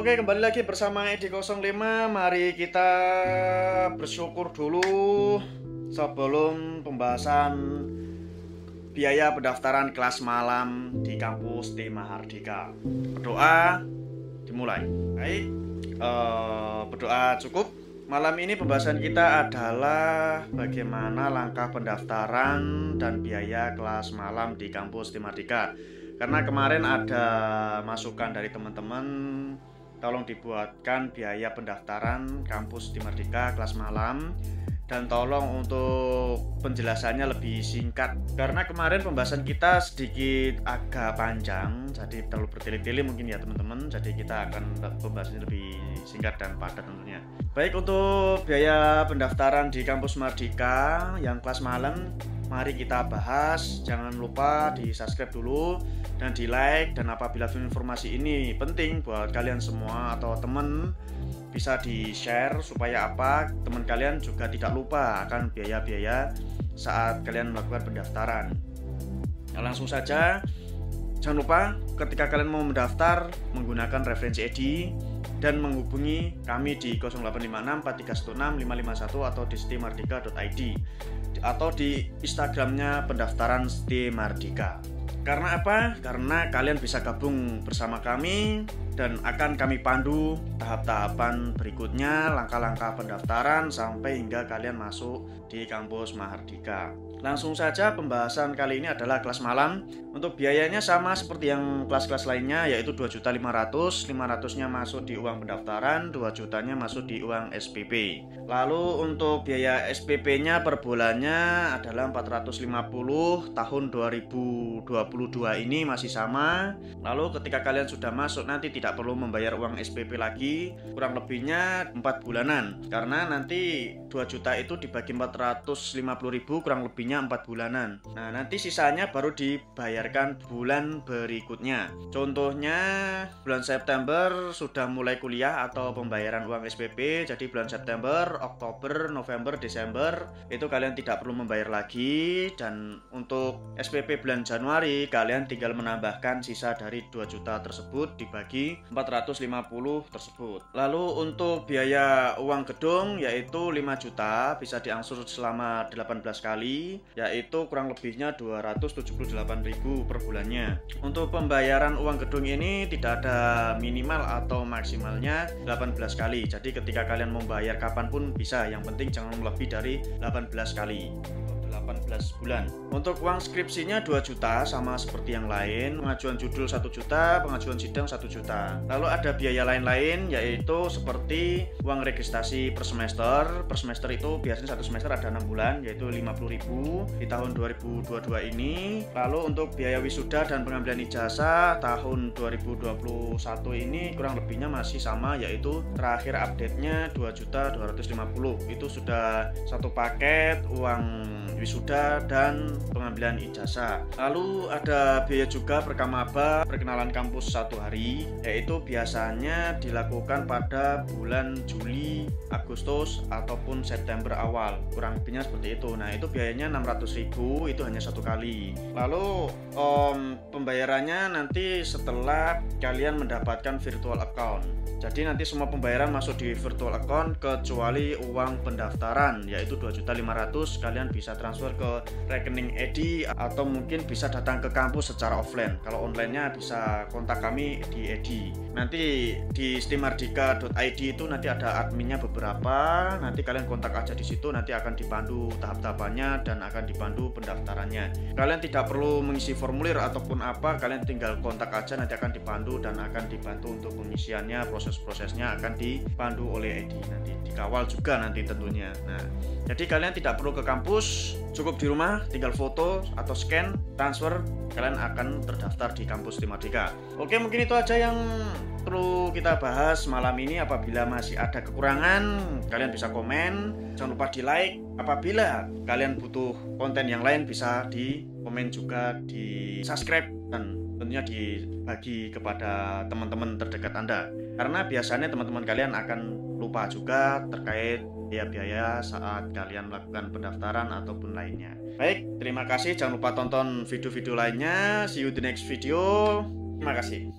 Oke, kembali lagi bersama Edi05. Mari kita bersyukur dulu sebelum pembahasan biaya pendaftaran kelas malam di kampus T Mahardika. Berdoa dimulai. Baik, berdoa cukup. Malam ini pembahasan kita adalah bagaimana langkah pendaftaran dan biaya kelas malam di kampus T Mahardika. Karena kemarin ada masukan dari teman-teman, tolong dibuatkan biaya pendaftaran kampus T Mahardika kelas malam, dan tolong untuk penjelasannya lebih singkat karena kemarin pembahasan kita sedikit agak panjang, jadi terlalu bertele-tele mungkin ya teman-teman. Jadi kita akan pembahasannya lebih singkat dan padat tentunya. Baik, untuk biaya pendaftaran di kampus Mahardika yang kelas malam, mari kita bahas. Jangan lupa di subscribe dulu dan di like, dan apabila informasi ini penting buat kalian semua atau teman, bisa di share supaya apa, teman kalian juga tidak lupa akan biaya-biaya saat kalian melakukan pendaftaran. Nah, langsung saja, jangan lupa ketika kalian mau mendaftar menggunakan referensi Edi dan menghubungi kami di 0856 4316 551 atau di stmahardika.id atau di Instagramnya pendaftaran T Mahardika. Karena apa? Karena kalian bisa gabung bersama kami dan akan kami pandu tahap-tahapan berikutnya, langkah-langkah pendaftaran sampai hingga kalian masuk di kampus Mahardika. Langsung saja, pembahasan kali ini adalah kelas malam. Untuk biayanya sama seperti yang kelas-kelas lainnya, yaitu 2.500.000. 500-nya masuk di uang pendaftaran, 2 jutanya masuk di uang SPP. Lalu untuk biaya SPP-nya per bulannya adalah 450. Tahun 2022 ini masih sama. Lalu ketika kalian sudah masuk nanti tidak perlu membayar uang SPP lagi, kurang lebihnya 4 bulanan. Karena nanti 2 juta itu dibagi 450.000, kurang lebihnya 4 bulanan. Nah, nanti sisanya baru dibayarkan bulan berikutnya. Contohnya bulan September sudah mulai kuliah atau pembayaran uang SPP, jadi bulan September, Oktober, November, Desember itu kalian tidak perlu membayar lagi. Dan untuk SPP bulan Januari kalian tinggal menambahkan sisa dari 2 juta tersebut dibagi 450 tersebut. Lalu untuk biaya uang gedung yaitu 5 juta, bisa diangsur selama 18 kali, yaitu kurang lebihnya 278.000 per bulannya. Untuk pembayaran uang gedung ini tidak ada minimal atau maksimalnya 18 kali. Jadi ketika kalian membayar kapanpun bisa, yang penting jangan lebih dari 18 kali. 18 bulan. Untuk uang skripsinya 2 juta, sama seperti yang lain. Pengajuan judul 1 juta, pengajuan sidang 1 juta. Lalu ada biaya lain-lain yaitu seperti uang registrasi per semester. Per semester itu biasanya 1 semester ada 6 bulan, yaitu 50.000 di tahun 2022 ini. Lalu untuk biaya wisuda dan pengambilan ijazah tahun 2021 ini kurang lebihnya masih sama, yaitu terakhir update-nya 2.250.000. Itu sudah satu paket uang wisuda dan pengambilan ijazah. Lalu ada biaya juga perkamaba, perkenalan kampus 1 hari, yaitu biasanya dilakukan pada bulan Juli, Agustus ataupun September awal, kurang lebihnya seperti itu. Nah, itu biayanya 600.000, itu hanya 1 kali. Lalu pembayarannya nanti setelah kalian mendapatkan virtual account. Jadi nanti semua pembayaran masuk di virtual account kecuali uang pendaftaran, yaitu 2.500.000 kalian bisa transfer ke rekening Edi atau mungkin bisa datang ke kampus secara offline. Kalau online-nya bisa kontak kami di Edi. Nanti di stmahardika.id itu nanti ada adminnya beberapa. Nanti kalian kontak aja di situ, nanti akan dipandu tahap-tahapannya dan akan dipandu pendaftarannya. Kalian tidak perlu mengisi formulir ataupun apa, kalian tinggal kontak aja, nanti akan dipandu dan akan dibantu untuk pengisiannya. Prosesnya akan dipandu oleh Edi, nanti dikawal juga nanti tentunya. Nah, jadi kalian tidak perlu ke kampus, cukup di rumah tinggal foto atau scan, transfer, kalian akan terdaftar di kampus T Mahardika. Oke, mungkin itu aja yang perlu kita bahas malam ini. Apabila masih ada kekurangan, kalian bisa komen, jangan lupa di like. Apabila kalian butuh konten yang lain bisa di komen juga, di subscribe, dan tentunya dibagi kepada teman-teman terdekat Anda. Karena biasanya teman-teman kalian akan lupa juga terkait biaya-biaya saat kalian melakukan pendaftaran ataupun lainnya. Baik, terima kasih. Jangan lupa tonton video-video lainnya. See you di next video. Terima kasih.